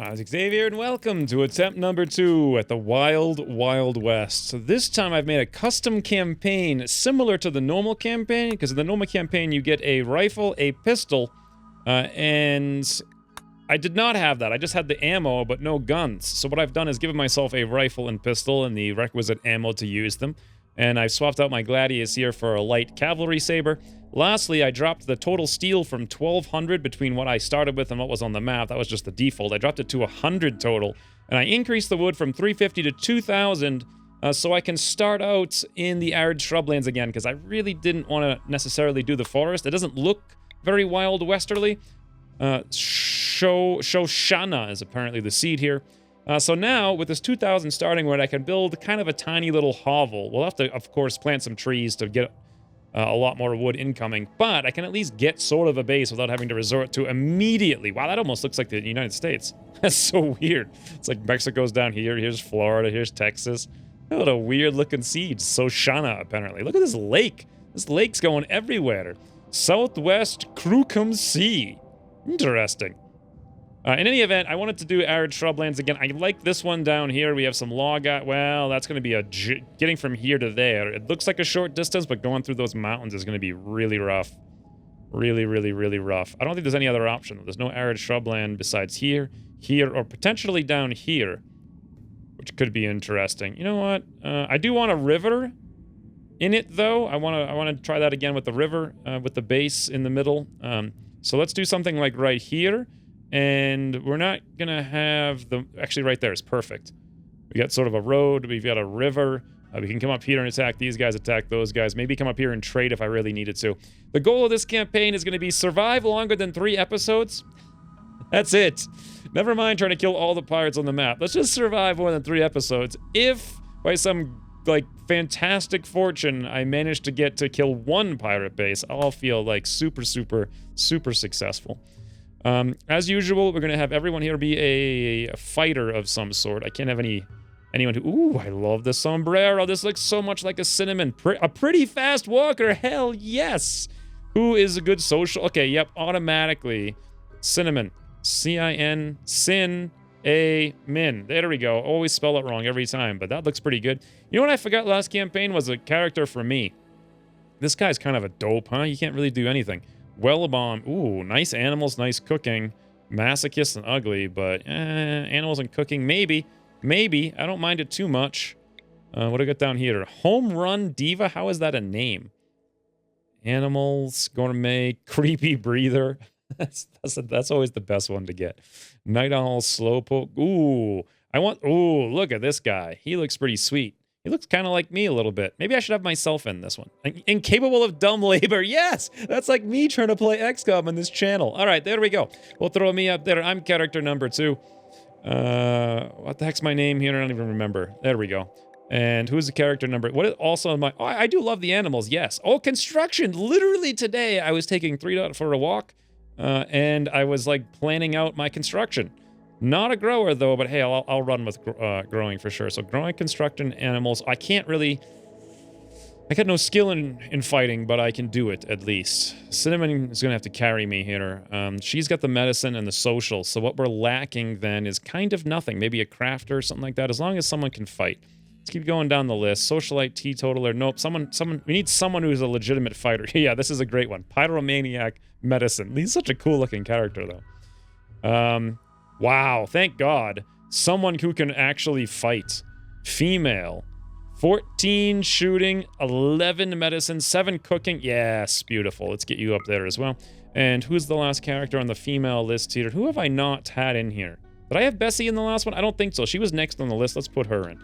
Isaac Xavier, and welcome to attempt number 2 at the Wild West. So this time I've made a custom campaign similar to the normal campaign, because in the normal campaign you get a rifle, a pistol, and I did not have that. I just had the ammo, but no guns. So what I've done is given myself a rifle and pistol and the requisite ammo to use them. And I've swapped out my gladius here for a light cavalry saber. Lastly, I dropped the total steel from 1,200 between what I started with and what was on the map. That was just the default. I dropped it to 100 total. And I increased the wood from 350 to 2,000 so I can start out in the arid shrublands again, because I really didn't want to necessarily do the forest. It doesn't look very Wild Westerly. Shoshana is apparently the seed here. So now, with this 2,000 starting wood, I can build kind of a tiny little hovel. We'll have to, of course, plant some trees to get a lot more wood incoming, but I can at least get sort of a base without having to resort to immediately. Wow, that almost looks like the United States. That's so weird. It's like Mexico's down here, here's Florida, here's Texas. What a weird-looking seed. Shoshana, apparently. Look at this lake. This lake's going everywhere. Southwest Crookham Sea. Interesting. In any event, I wanted to do arid shrublands again. I like this one down here. We have some log out. Well, that's going to be getting from here to there. It looks like a short distance, but going through those mountains is going to be really rough. Really, really, really rough. I don't think there's any other option. There's no arid shrubland besides here, here, or potentially down here, which could be interesting. You know what? I do want a river in it, though. I want to try that again with the river, with the base in the middle. So let's do something like right here. And we're not gonna have the... Actually, right there is perfect. We got sort of a road. We've got a river. We can come up here and attack these guys, attack those guys. Maybe come up here and trade if I really needed to. The goal of this campaign is going to be survive longer than 3 episodes. That's it. Never mind trying to kill all the pirates on the map. Let's just survive more than 3 episodes. If, by some, like, fantastic fortune, I manage to get to kill 1 pirate base, I'll feel, like, super, super, super successful. As usual, we're going to have everyone here be a fighter of some sort. I can't have anyone who... Ooh, I love the sombrero. This looks so much like a cinnamon. A pretty fast walker. Hell yes. Who is a good social... Okay, yep, automatically. Cinnamon. C-I-N. Sin-A-min. There we go. Always spell it wrong every time, but that looks pretty good. You know what I forgot last campaign was a character for me. This guy's kind of a dope, huh? You can't really do anything. Wellabomb. Ooh, nice animals, nice cooking. Masochist and ugly, but animals and cooking, maybe. Maybe. I don't mind it too much. What do I got down here? Home Run Diva? How is that a name? Animals, gourmet, creepy breather. That's always the best one to get. Night Owl, Slowpoke. Ooh, ooh, look at this guy. He looks pretty sweet. He looks kind of like me a little bit. Maybe I should have myself in this one. Incapable of dumb labor. Yes! That's like me trying to play XCOM on this channel. All right, there we go. We'll throw me up there. I'm character number 2. What the heck's my name here? I don't even remember. There we go. And who's the character number? What is also my... Oh, I do love the animals, yes. Oh, construction! Literally today, I was taking 3 for a walk, and I was, like, planning out my construction. Not a grower, though, but hey, I'll run with growing for sure. So growing, construction, animals. I can't really... I got no skill in fighting, but I can do it, at least. Cinnamon is going to have to carry me here. She's got the medicine and the social, so what we're lacking, then, is kind of nothing. Maybe a crafter or something like that, as long as someone can fight. Let's keep going down the list. Socialite, teetotaler. Nope, we need someone who's a legitimate fighter. Yeah, this is a great one. Pyromaniac, medicine. He's such a cool-looking character, though. Wow, thank God. Someone who can actually fight. Female. 14 shooting, 11 medicine, 7 cooking. Yes, beautiful. Let's get you up there as well. And who's the last character on the female list here? Who have I not had in here? Did I have Bessie in the last one? I don't think so. She was next on the list. Let's put her in.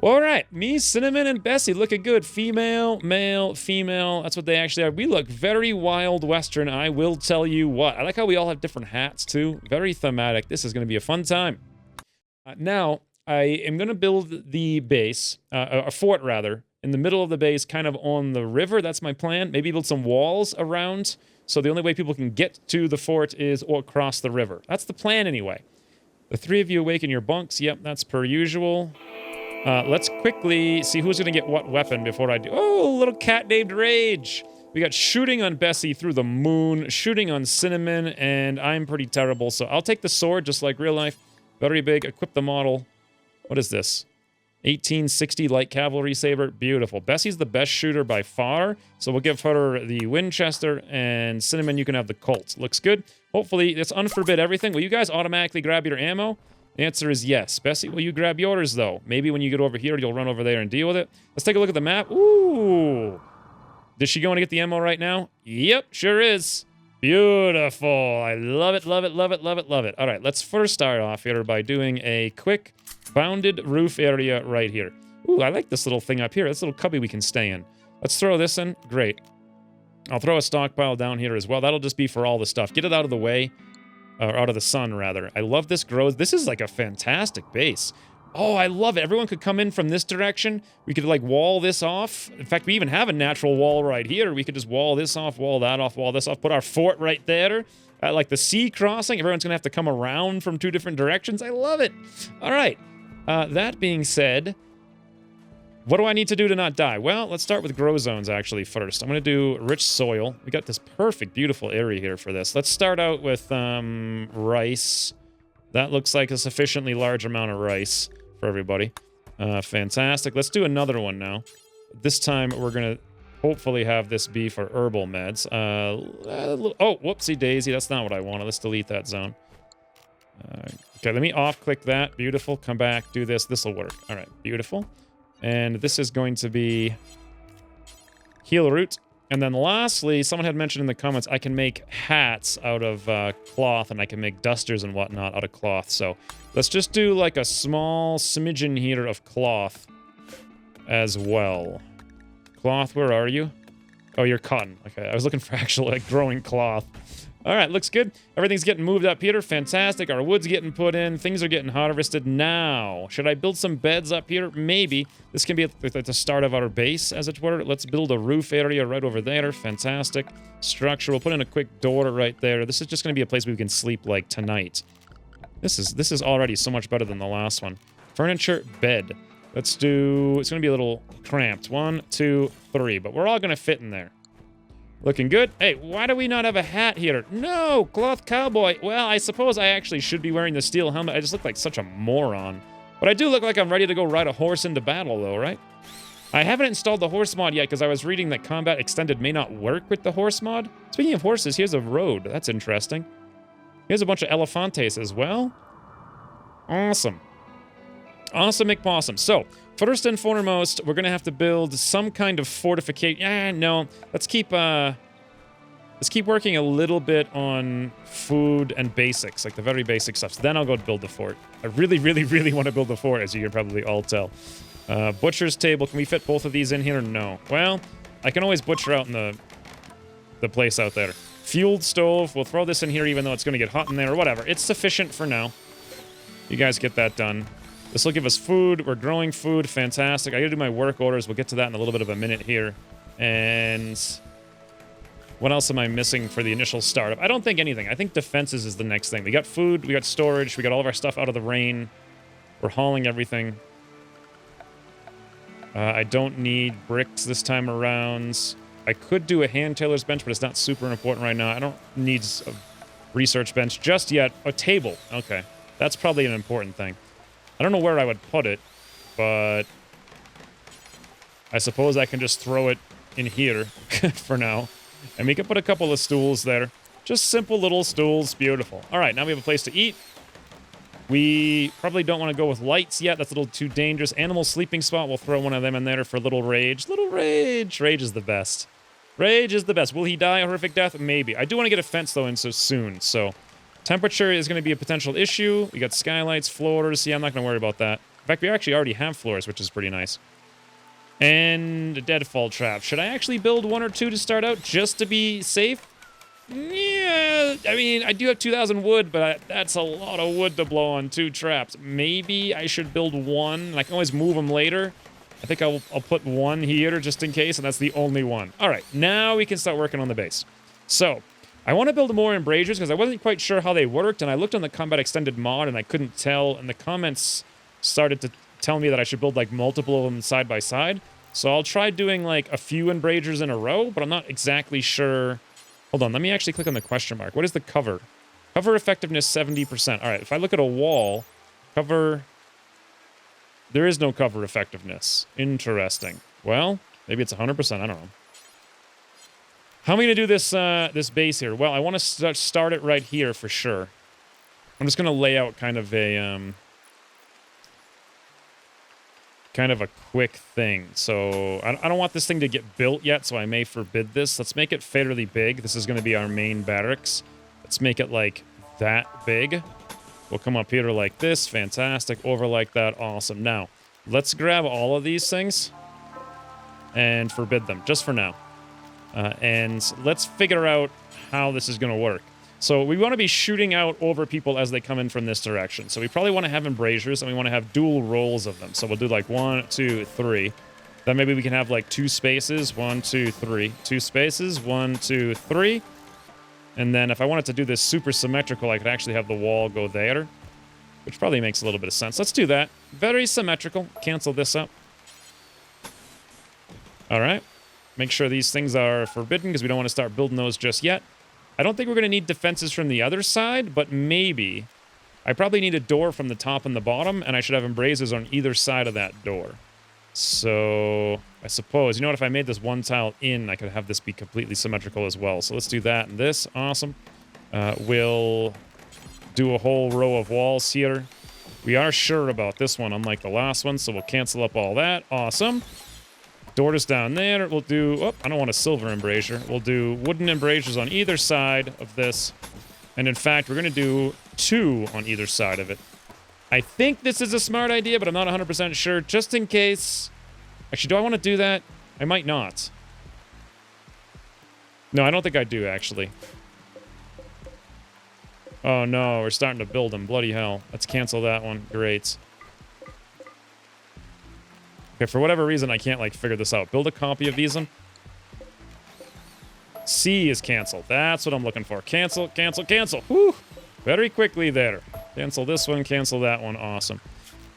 All right, me, Cinnamon, and Bessie looking good. Female, male, female. That's what they actually are. We look very Wild Western, I will tell you what. I like how we all have different hats, too. Very thematic. This is going to be a fun time. Now, I am going to build the base, a fort, rather, in the middle of the base, kind of on the river. That's my plan. Maybe build some walls around, so the only way people can get to the fort is across the river. That's the plan, anyway. The 3 of you awake in your bunks. Yep, that's per usual. Let's quickly see who's going to get what weapon before I do. Oh, a little cat named Rage. We got shooting on Bessie through the moon, shooting on Cinnamon, and I'm pretty terrible, so I'll take the sword just like real life. Very big. Equip the model. What is this? 1860 light cavalry saber. Beautiful. Bessie's the best shooter by far, so we'll give her the Winchester, and Cinnamon, you can have the Colt. Looks good. Hopefully, let's unforbid everything. Will you guys automatically grab your ammo? The answer is yes. Bessie, will you grab yours, though? Maybe when you get over here, you'll run over there and deal with it. Let's take a look at the map. Ooh. Is she going to get the ammo right now? Yep, sure is. Beautiful. I love it, love it, love it, love it, love it. All right, let's first start off here by doing a quick bounded roof area right here. Ooh, I like this little thing up here. This little cubby we can stay in. Let's throw this in. Great. I'll throw a stockpile down here as well. That'll just be for all the stuff. Get it out of the way. Or out of the sun, rather. I love this growth. This is like a fantastic base. Oh, I love it. Everyone could come in from this direction. We could, like, wall this off. In fact, we even have a natural wall right here. We could just wall this off, wall that off, wall this off. Put our fort right there. At, like, the sea crossing. Everyone's going to have to come around from 2 different directions. I love it. All right. That being said, what do I need to do to not die? Well, let's start with grow zones, actually, first. I'm going to do rich soil. We got this perfect, beautiful area here for this. Let's start out with rice. That looks like a sufficiently large amount of rice for everybody. Fantastic. Let's do another one now. This time, we're going to hopefully have this be for herbal meds. Oh, whoopsie daisy. That's not what I wanted. Let's delete that zone. Okay, let me off-click that. Beautiful. Come back. Do this. This will work. All right. Beautiful. And this is going to be heal root. And then lastly, someone had mentioned in the comments, I can make hats out of cloth, and I can make dusters and whatnot out of cloth. So let's just do like a small smidgen here of cloth as well. Cloth, where are you? Oh, you're cotton. Okay, I was looking for actual like growing cloth. All right, looks good. Everything's getting moved up here. Fantastic. Our wood's getting put in. Things are getting harvested now. Should I build some beds up here? Maybe. This can be at the start of our base, as it were. Let's build a roof area right over there. Fantastic. Structure. We'll put in a quick door right there. This is just going to be a place we can sleep, like, tonight. This is already so much better than the last one. Furniture, bed. Let's do... It's going to be a little cramped. 1, 2, 3. But we're all going to fit in there. Looking good. Hey, why do we not have a hat here? No, cloth cowboy. Well, I suppose I actually should be wearing the steel helmet. I just look like such a moron. But I do look like I'm ready to go ride a horse into battle, though, right? I haven't installed the horse mod yet because I was reading that combat extended may not work with the horse mod. Speaking of horses, here's a road. That's interesting. Here's a bunch of elephantes as well. Awesome. Awesome McPossum. So, first and foremost, we're going to have to build some kind of fortification. No. Let's keep working a little bit on food and basics, like the very basic stuff. So then I'll go build the fort. I really, really, really want to build the fort, as you can probably all tell. Butcher's table. Can we fit both of these in here? No. Well, I can always butcher out in the place out there. Fueled stove. We'll throw this in here even though it's going to get hot in there or whatever. It's sufficient for now. You guys get that done. This will give us food. We're growing food. Fantastic. I gotta do my work orders. We'll get to that in a little bit of a minute here. And what else am I missing for the initial startup? I don't think anything. I think defenses is the next thing. We got food. We got storage. We got all of our stuff out of the rain. We're hauling everything. I don't need bricks this time around. I could do a hand tailor's bench, but it's not super important right now. I don't need a research bench just yet. A table. Okay. That's probably an important thing. I don't know where I would put it, but I suppose I can just throw it in here for now. And we can put a couple of stools there. Just simple little stools. Beautiful. All right, now we have a place to eat. We probably don't want to go with lights yet. That's a little too dangerous. Animal sleeping spot. We'll throw one of them in there for little rage. Little rage. Rage is the best. Rage is the best. Will he die a horrific death? Maybe. I do want to get a fence, though, in so soon, so... Temperature is going to be a potential issue. We got skylights, floors. Yeah, I'm not going to worry about that. In fact, we actually already have floors, which is pretty nice. And a deadfall trap. Should I actually build 1 or 2 to start out just to be safe? Yeah, I mean, I do have 2,000 wood, but that's a lot of wood to blow on 2 traps. Maybe I should build 1, and I can always move them later. I think I'll put 1 here just in case, and that's the only one. All right, now we can start working on the base. So... I want to build more embrasures because I wasn't quite sure how they worked, and I looked on the Combat Extended mod, and I couldn't tell, and the comments started to tell me that I should build, like, multiple of them side by side. So I'll try doing like a few embrasures in a row, but I'm not exactly sure. Hold on, let me actually click on the question mark. What is the cover? Cover effectiveness 70%. All right, if I look at a wall, cover... There is no cover effectiveness. Interesting. Well, maybe it's 100%. I don't know. How am I going to do this this base here? Well, I want to start it right here for sure. I'm just going to lay out kind of a quick thing. So I don't want this thing to get built yet, so I may forbid this. Let's make it fairly big. This is going to be our main barracks. Let's make it like that big. We'll come up here like this. Fantastic. Over like that. Awesome. Now, let's grab all of these things and forbid them, just for now. And let's figure out how this is going to work. So we want to be shooting out over people as they come in from this direction. So we probably want to have embrasures, and we want to have dual rolls of them. So we'll do like 1, 2, 3. Then maybe we can have like 2 spaces. 1, 2, 3. 2 spaces. 1, 2, 3. And then if I wanted to do this super symmetrical, I could actually have the wall go there, which probably makes a little bit of sense. Let's do that. Very symmetrical. Cancel this up. All right. Make sure these things are forbidden because we don't want to start building those just yet. I don't think we're going to need defenses from the other side, but maybe. I probably need a door from the top and the bottom, and I should have embrasures on either side of that door. So I suppose, you know what, if I made this one tile in, I could have this be completely symmetrical as well. So let's do that and this. Awesome. We'll do a whole row of walls here. We are sure about this one, unlike the last one, so we'll cancel up all that. Awesome. Doors down there. We'll do... Oh, I don't want a silver embrasure. We'll do wooden embrasures on either side of this. And in fact, we're going to do 2 on either side of it. I think this is a smart idea, but I'm not 100% sure. Just in case... Actually, do I want to do that? I might not. No, I don't think I do, actually. Oh, no. We're starting to build them. Bloody hell. Let's cancel that one. Great. Okay, for whatever reason, I can't, like, figure this out. Build a copy of these. C is canceled. That's what I'm looking for. Cancel, cancel, cancel. Whew. Very quickly there. Cancel this one, cancel that one. Awesome.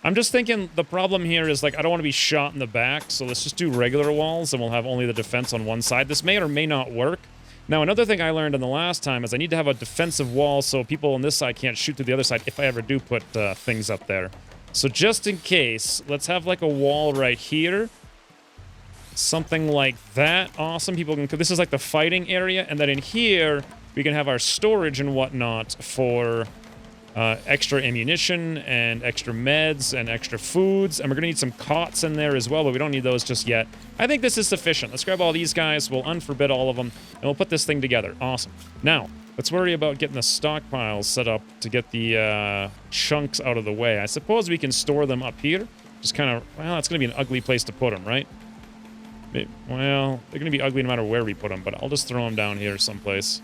I'm just thinking the problem here is, like, I don't want to be shot in the back, so let's just do regular walls, and we'll have only the defense on one side. This may or may not work. Now, another thing I learned in the last time is I need to have a defensive wall so people on this side can't shoot to the other side if I ever do put things up there. So just in case, let's have, like, a wall right here. Something like that. Awesome. People can... This is, like, the fighting area, and then in here, we can have our storage and whatnot for... extra ammunition and extra meds and extra foods. And we're going to need some cots in there as well, but we don't need those just yet. I think this is sufficient. Let's grab all these guys. We'll unforbid all of them, and we'll put this thing together. Awesome. Now, let's worry about getting the stockpiles set up to get the chunks out of the way. I suppose we can store them up here. Just kind of... Well, it's going to be an ugly place to put them, right? Well, they're going to be ugly no matter where we put them, but I'll just throw them down here someplace.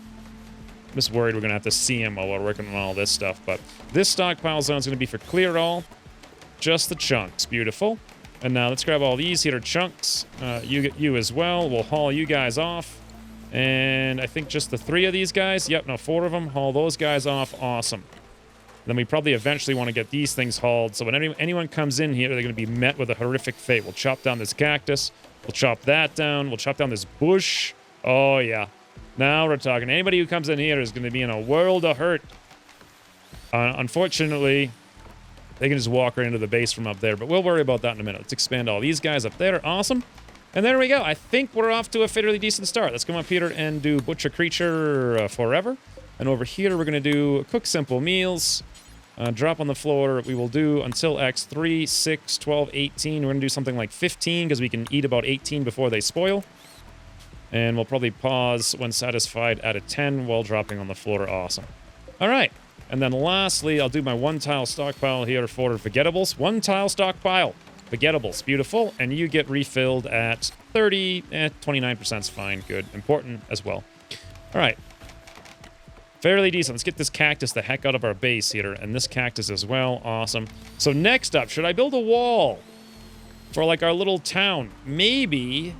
I'm just worried we're going to have to see him while we're working on all this stuff. But this stockpile zone is going to be for clear all. Just the chunks. Beautiful. And now let's grab all these here chunks. You as well. We'll haul you guys off. And I think just the 3 of these guys. Yep, no, 4 of them. Haul those guys off. Awesome. Then we probably eventually want to get these things hauled. So when anyone comes in here, they're going to be met with a horrific fate. We'll chop down this cactus. We'll chop that down. We'll chop down this bush. Oh, yeah. Now we're talking. Anybody who comes in here is going to be in a world of hurt. Unfortunately, they can just walk right into the base from up there, but we'll worry about that in a minute. Let's expand all these guys up there. Awesome. And there we go. I think we're off to a fairly decent start. Let's come up here and do Butcher Creature forever. And over here, we're going to do Cook Simple Meals. Drop on the floor. We will do until X 3, 6, 12, 18. We're going to do something like 15 because we can eat about 18 before they spoil. And we'll probably pause when satisfied at a 10 while dropping on the floor. Awesome. All right. And then lastly, I'll do my 1-tile stockpile here for Vegetables. 1-tile stockpile. Vegetables. Beautiful. And you get refilled at 30. 29% is fine. Good. Important as well. All right. Fairly decent. Let's get this cactus the heck out of our base here. And this cactus as well. Awesome. So next up, should I build a wall for like our little town? Maybe...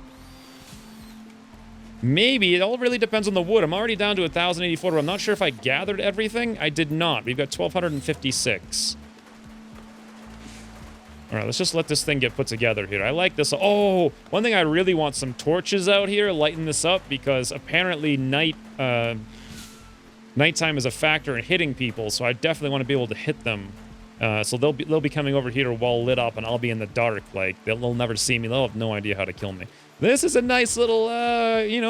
Maybe. It all really depends on the wood. I'm already down to 1,084, but I'm not sure if I gathered everything. I did not. We've got 1,256. All right, let's just let this thing get put together here. I like this. Oh, one thing I really want some torches out here, lighten this up, because apparently nighttime is a factor in hitting people, so I definitely want to be able to hit them. So they'll be coming over here well lit up, and I'll be in the dark. Like, they'll never see me. They'll have no idea how to kill me. This is a nice little,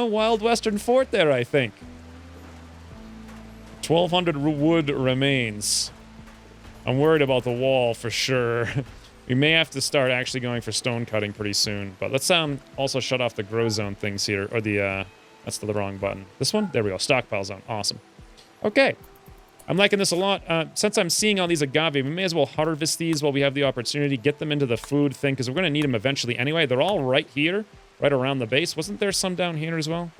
Wild Western fort there, I think. 1,200 wood remains. I'm worried about the wall for sure. We may have to start actually going for stone cutting pretty soon. But let's also shut off the grow zone things here. Or the, that's the wrong button. This one? There we go. Stockpile zone. Awesome. Okay. I'm liking this a lot. Since I'm seeing all these agave, we may as well harvest these while we have the opportunity. Get them into the food thing, because we're going to need them eventually anyway. They're all right here, right around the base. Wasn't there some down here as well?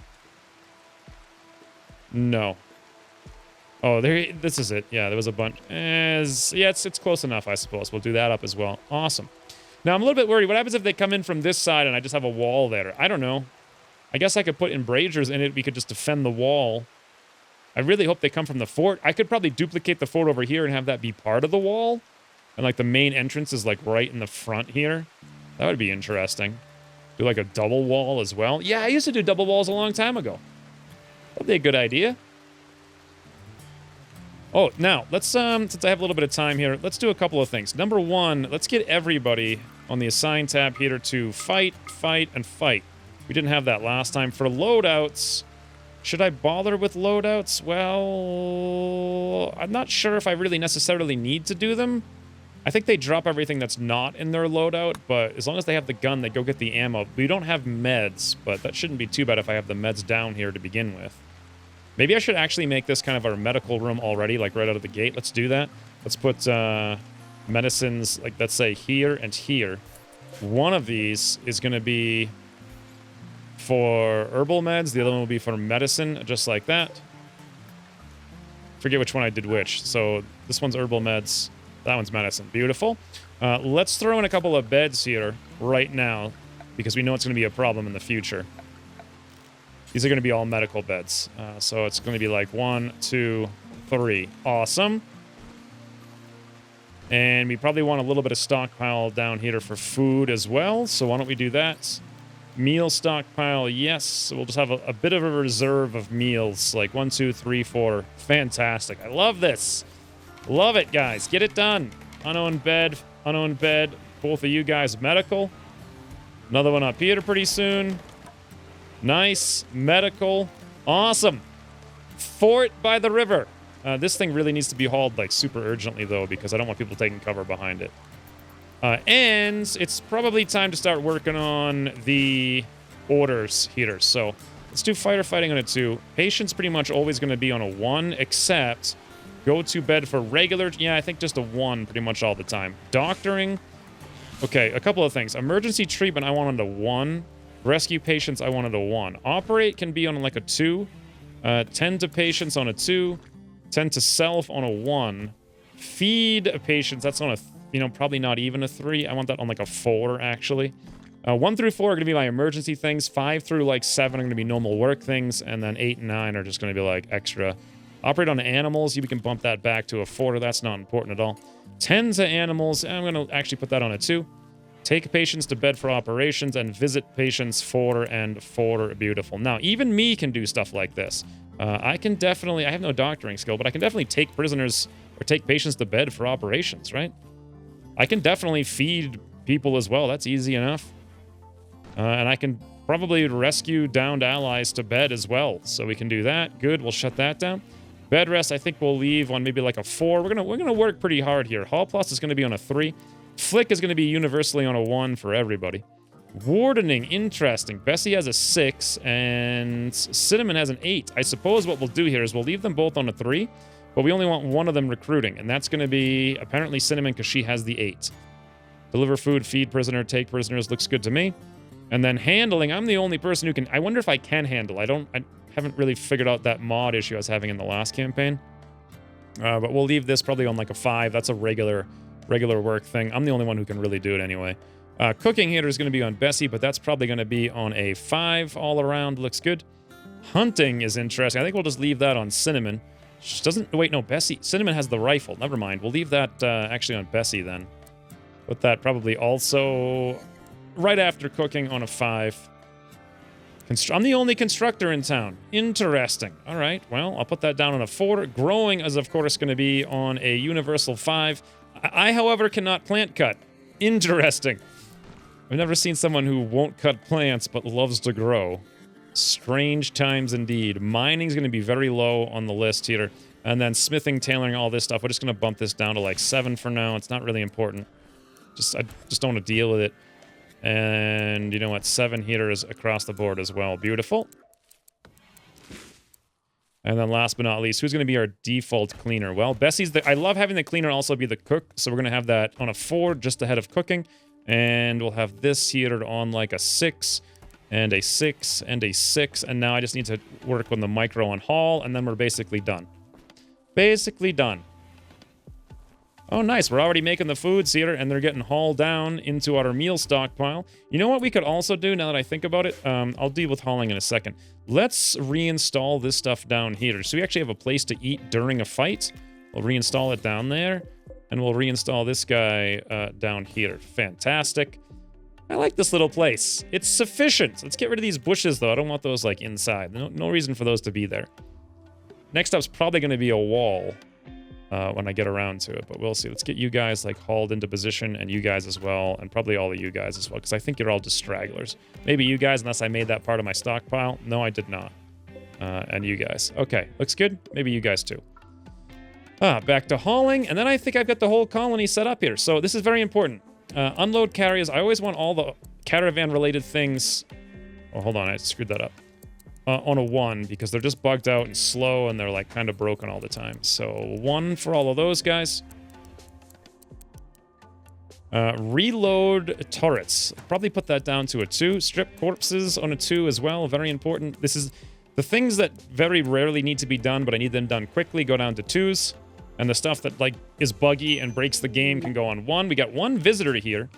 No. Oh, this is it. Yeah, there was a bunch. Yeah, it's close enough, I suppose. We'll do that up as well. Awesome. Now, I'm a little bit worried. What happens if they come in from this side and I just have a wall there? I don't know. I guess I could put embrasures in it. We could just defend the wall. I really hope they come from the fort. I could probably duplicate the fort over here and have that be part of the wall. And, like, the main entrance is, like, right in the front here. That would be interesting. Do, like, a double wall as well. Yeah, I used to do double walls a long time ago. That'd be a good idea. Oh, now, let's, since I have a little bit of time here, let's do a couple of things. Number one, let's get everybody on the assign tab here to fight, fight, and fight. We didn't have that last time. For loadouts, should I bother with loadouts? Well, I'm not sure if I really necessarily need to do them. I think they drop everything that's not in their loadout, but as long as they have the gun, they go get the ammo. We don't have meds, but that shouldn't be too bad if I have the meds down here to begin with. Maybe I should actually make this kind of our medical room already, like right out of the gate. Let's do that. Let's put medicines, like let's say here and here. One of these is going to be for herbal meds. The other one will be for medicine, just like that. Forget which one I did which. So this one's herbal meds. That one's medicine. Beautiful. Let's throw in a couple of beds here right now, because we know it's going to be a problem in the future. These are going to be all medical beds. So it's going to be like 1, 2, 3. Awesome. And we probably want a little bit of stockpile down here for food as well. So why don't we do that? Meal stockpile, yes. So we'll just have a bit of a reserve of meals. Like 1, 2, 3, 4. Fantastic. I love this. Love it, guys. Get it done. Unowned bed. Unowned bed. Both of you guys medical. Another one up here pretty soon. Nice. Medical. Awesome. Fort by the river. This thing really needs to be hauled like super urgently though, because I don't want people taking cover behind it. And it's probably time to start working on the orders here. So let's do fighter fighting on a 2. Patience pretty much always going to be on a 1, except go to bed for regular. Yeah, I think just a 1 pretty much all the time. Doctoring. Okay, a couple of things. Emergency treatment I want on a 1. Rescue patients, I wanted a 1. Operate can be on like a 2. Tend to patients on a 2. Tend to self on a 1. Feed a patients, that's on a, probably not even a 3. I want that on like a 4, actually. 1 through 4 are going to be my emergency things. 5 through like 7 are going to be normal work things. And then 8 and 9 are just going to be like extra. Operate on animals, you can bump that back to a 4. That's not important at all. Tend to animals, I'm going to actually put that on a 2. Take patients to bed for operations, and visit patients 4 and 4. Beautiful. Now, even me can do stuff like this. I can definitely, I have no doctoring skill, but I can definitely take prisoners or take patients to bed for operations, right? I can definitely feed people as well. That's easy enough. And I can probably rescue downed allies to bed as well. So we can do that. Good. We'll shut that down. Bed rest, I think we'll leave on maybe like a 4. We're gonna work pretty hard here. Hall plus is going to be on a 3. Flick is going to be universally on a 1 for everybody. Wardening, interesting. Bessie has a 6, and Cinnamon has an 8. I suppose what we'll do here is we'll leave them both on a 3, but we only want one of them recruiting, and that's going to be apparently Cinnamon because she has the 8. Deliver food, feed prisoner, take prisoners, looks good to me. And then handling, I'm the only person who can... I wonder if I can handle. I haven't really figured out that mod issue I was having in the last campaign. But we'll leave this probably on like a 5. That's a regular work thing. I'm the only one who can really do it anyway. Cooking here is going to be on Bessie, but that's probably going to be on a 5 all around. Looks good. Hunting is interesting. I think we'll just leave that on Cinnamon. She doesn't... Wait, no, Bessie. Cinnamon has the rifle. Never mind. We'll leave that actually on Bessie then. Put that probably also right after cooking on a 5. I'm the only constructor in town. Interesting. All right, well, I'll put that down on a 4. Growing is, of course, going to be on a universal 5. I, however, cannot plant cut. Interesting. I've never seen someone who won't cut plants but loves to grow. Strange times indeed. Mining's going to be very low on the list here. And then smithing, tailoring, all this stuff. We're just going to bump this down to like 7 for now. It's not really important. I just don't want to deal with it. And you know what? 7 heaters across the board as well. Beautiful. And then last but not least, who's going to be our default cleaner? Well, Bessie's I love having the cleaner also be the cook. So we're going to have that on a 4 just ahead of cooking. And we'll have this heater on like a 6 and a 6 and a 6. And now I just need to work on the micro and haul. And then we're basically done. Basically done. Oh, nice. We're already making the foods here, and they're getting hauled down into our meal stockpile. You know what we could also do, now that I think about it? I'll deal with hauling in a second. Let's reinstall this stuff down here. So we actually have a place to eat during a fight. We'll reinstall it down there, and we'll reinstall this guy down here. Fantastic. I like this little place. It's sufficient. Let's get rid of these bushes, though. I don't want those, like, inside. No reason for those to be there. Next up's probably going to be a wall. When I get around to it, but we'll see. Let's get you guys like hauled into position, and you guys as well, and probably all of you guys as well, because I think you're all just stragglers. Maybe you guys, unless I made that part of my stockpile. No, I did not. And you guys. Okay, looks good. Maybe you guys too. Back to hauling, and then I think I've got the whole colony set up here. So this is very important. Unload carriers. I always want all the caravan-related things. Oh, hold on, I screwed that up. On a 1, because they're just bugged out and slow, and they're like kind of broken all the time. So 1 for all of those guys. Reload turrets. Probably put that down to a 2. Strip corpses on a 2 as well. Very important. This is the things that very rarely need to be done, but I need them done quickly. Go down to 2s. And the stuff that like is buggy and breaks the game can go on 1. We got 1 visitor here.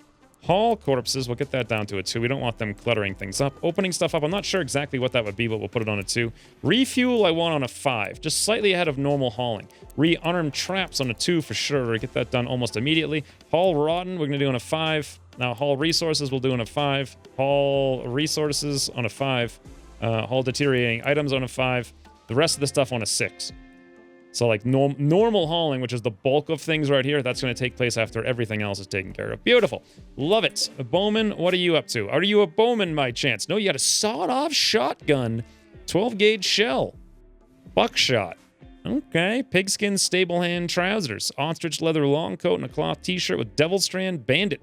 Haul corpses, we'll get that down to a 2. We don't want them cluttering things up. Opening stuff up, I'm not sure exactly what that would be, but we'll put it on a 2. Refuel, I want on a 5, just slightly ahead of normal hauling. Rearm traps on a 2 for sure. Get that done almost immediately. Haul rotten, we're going to do on a 5. Now, haul resources, we'll do on a 5. Haul resources on a 5. Haul deteriorating items on a 5. The rest of the stuff on a 6. So like normal hauling, which is the bulk of things right here, that's going to take place after everything else is taken care of. Beautiful. Love it. A bowman, what are you up to? Are you a bowman by chance? No, you got a sawed-off shotgun. 12-gauge shell. Buckshot. Okay. Pigskin stable hand trousers. Ostrich leather long coat and a cloth t-shirt with devil strand bandit.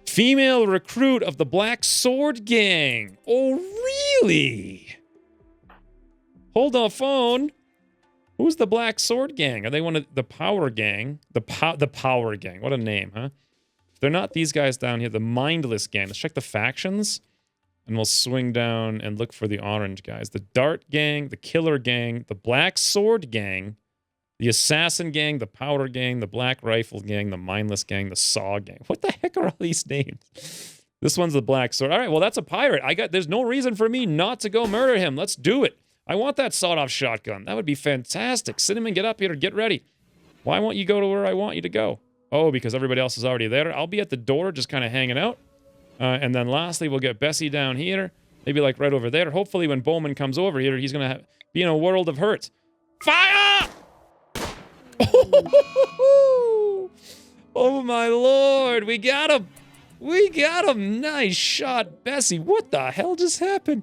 Female recruit of the Black Sword Gang. Oh, really? Hold on phone. Who's the Black Sword Gang? Are they one of the Power Gang? The Power Gang. What a name, huh? If they're not these guys down here, the Mindless Gang. Let's check the factions. And we'll swing down and look for the orange guys. The Dart Gang, the Killer Gang, the Black Sword Gang, the Assassin Gang, the Powder Gang, the Black Rifle Gang, the Mindless Gang, the Saw Gang. What the heck are all these names? This one's the Black Sword. All right, well, that's a pirate. There's no reason for me not to go murder him. Let's do it. I want that sawed-off shotgun. That would be fantastic. Cinnamon, get up here. Get ready. Why won't you go to where I want you to go? Oh, because everybody else is already there. I'll be at the door just kind of hanging out. And then lastly, we'll get Bessie down here. Maybe like right over there. Hopefully when Bowman comes over here, he's going to be in a world of hurt. Fire! Oh, my Lord. We got him. We got him. Nice shot, Bessie. What the hell just happened?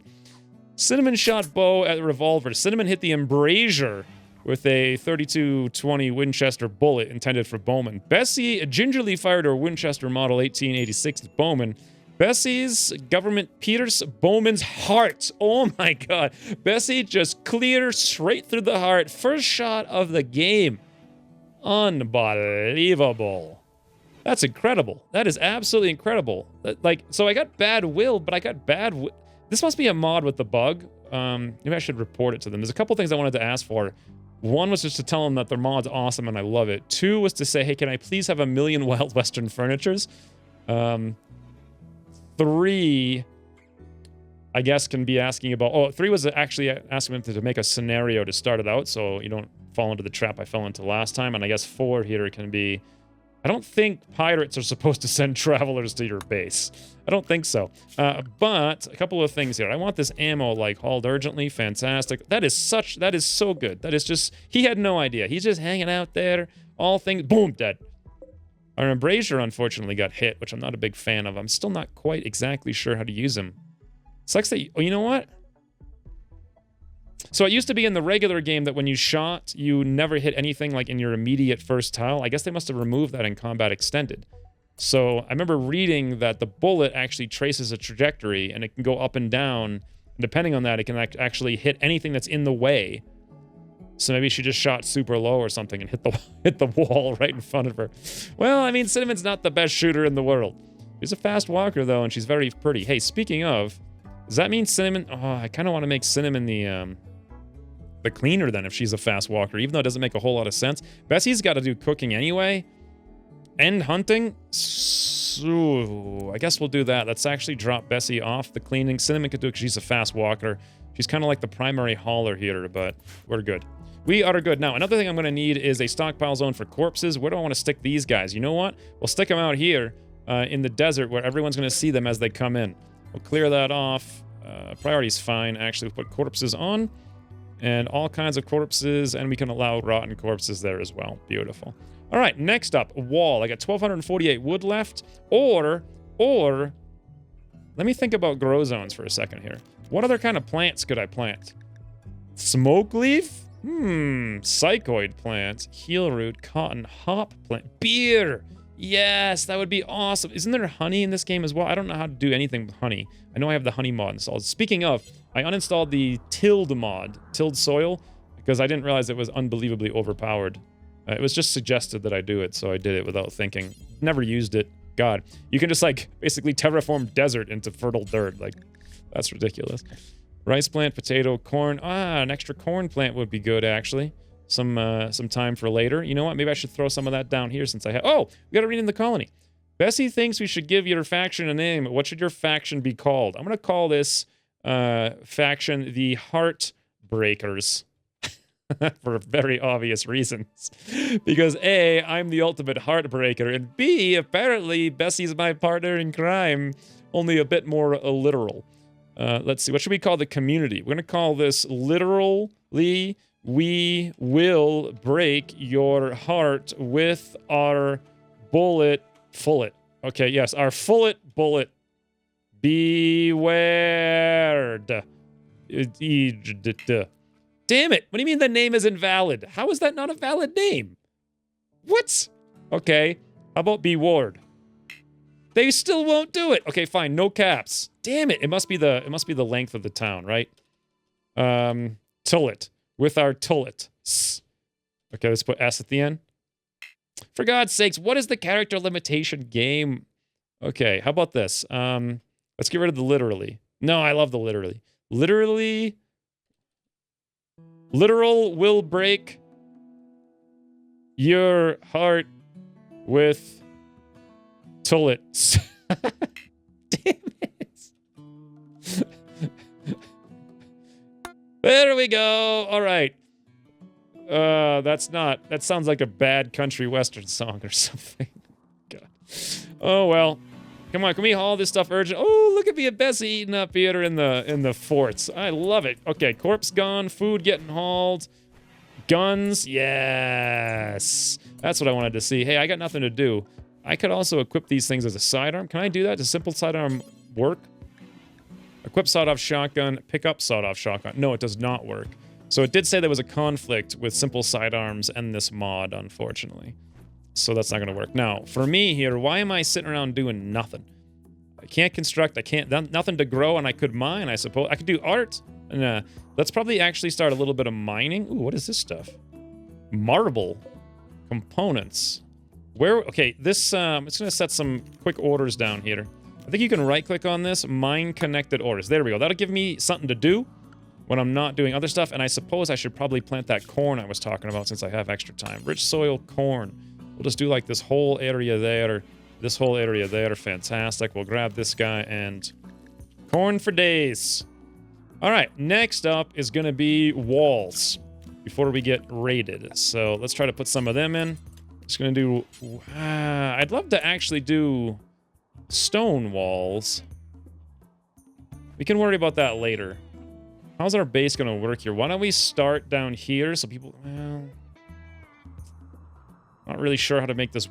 Cinnamon shot bow at the revolver. Cinnamon hit the embrasure with a 32-20 Winchester bullet intended for Bowman. Bessie gingerly fired her Winchester Model 1886 at Bowman. Bessie's government Peters Bowman's heart. Oh my God. Bessie just clear straight through the heart. First shot of the game. Unbelievable. That's incredible. That is absolutely incredible. So I got bad will, but I got bad will. This must be a mod with the bug. Maybe I should report it to them. There's a couple things I wanted to ask for. One was just to tell them that their mod's awesome and I love it. 2 was to say, hey, can I please have 1,000,000 Wild Western furnitures? 3, I guess, can be asking about... Oh, 3 was actually asking them to make a scenario to start it out so you don't fall into the trap I fell into last time. And I guess 4 here can be I don't think pirates are supposed to send travelers to your base. I don't think so. But a couple of things here. I want this ammo, like, hauled urgently. Fantastic. That is so good. That is just, he had no idea. He's just hanging out there. All things, boom, dead. Our embrasure, unfortunately, got hit, which I'm not a big fan of. I'm still not quite exactly sure how to use him. Sucks that, oh, you know what? So it used to be in the regular game that when you shot, you never hit anything like in your immediate first tile. I guess they must have removed that in Combat Extended. So I remember reading that the bullet actually traces a trajectory and it can go up and down. And depending on that, it can actually hit anything that's in the way. So maybe she just shot super low or something and hit the wall right in front of her. Well, I mean, Cinnamon's not the best shooter in the world. She's a fast walker, though, and she's very pretty. Hey, speaking of, does that mean Cinnamon... Oh, I kind of want to make Cinnamon the cleaner then if she's a fast walker, even though it doesn't make a whole lot of sense. Bessie's got to do cooking anyway. And hunting. So I guess we'll do that. Let's actually drop Bessie off the cleaning. Cinnamon could do it because she's a fast walker. She's kind of like the primary hauler here, but we're good. We are good. Now, another thing I'm going to need is a stockpile zone for corpses. Where do I want to stick these guys? You know what? We'll stick them out here in the desert where everyone's going to see them as they come in. We'll clear that off. Priority's fine. Actually, we'll put corpses on. And all kinds of corpses, and we can allow rotten corpses there as well. Beautiful. All right, next up, wall. I got 1,248 wood left. Or, let me think about grow zones for a second here. What other kind of plants could I plant? Smoke leaf? Psychoid plant, heel root, cotton, hop plant, beer. Yes, that would be awesome. Isn't there honey in this game as well? I don't know how to do anything with honey. I know I have the honey mod installed. Speaking of, I uninstalled the tilled mod, tilled soil, because I didn't realize it was unbelievably overpowered. It was just suggested that I do it, so I did it without thinking. Never used it. God, you can just like basically terraform desert into fertile dirt. Like, that's ridiculous. Rice plant, potato, corn. An extra corn plant would be good, actually. Some time for later. You know what? Maybe I should throw some of that down here since I have... Oh, we got to read in the colony. Bessie thinks we should give your faction a name. What should your faction be called? I'm going to call this faction the Heartbreakers. For very obvious reasons. Because A, I'm the ultimate heartbreaker, and B, apparently Bessie's my partner in crime. Only a bit more literal. Let's see, what should we call the community? We're going to call this literally, we will break your heart with our bullet fullet. Okay, yes, our fullet bullet. Beware. Damn it, what do you mean the name is invalid? How is that not a valid name? What? Okay, how about be ward? They still won't do it. Okay, fine, no caps. Damn it, it must be the length of the town, right? Tullet. With our tullet. Okay, let's put S at the end. For God's sakes, what is the character limitation game? Okay, how about this? Let's get rid of the literally. No, I love the literally. Literal will break your heart with tullets. Damn it. There we go. All right. That sounds like a bad country western song or something. God. Oh, well. Come on, can we haul this stuff urgent? Oh, look at me and Bessie eating up here in the forts. I love it. Okay, corpse gone, food getting hauled. Guns, yes. That's what I wanted to see. Hey, I got nothing to do. I could also equip these things as a sidearm. Can I do that? Does simple sidearm work? Equip sawed-off shotgun, pick up sawed-off shotgun. No, it does not work. So it did say there was a conflict with simple sidearms and this mod, unfortunately. So that's not going to work. Now, for me here, why am I sitting around doing nothing? I can't construct, nothing to grow, and I could mine, I suppose. I could do art. And, let's probably actually start a little bit of mining. Ooh, what is this stuff? Marble components. Okay, this, I'm just going to set some quick orders down here. I think you can right-click on this, mine connected orders. There we go. That'll give me something to do when I'm not doing other stuff, and I suppose I should probably plant that corn I was talking about since I have extra time. Rich soil corn. We'll just do like this whole area there, this whole area there. Fantastic. We'll grab this guy and corn for days. All right, next up is going to be walls before we get raided. So let's try to put some of them in. Just gonna do... I'd love to actually do stone walls. We can worry about that later. How's our base gonna work here? Why don't we start down here so people... Well... Not really sure how to make this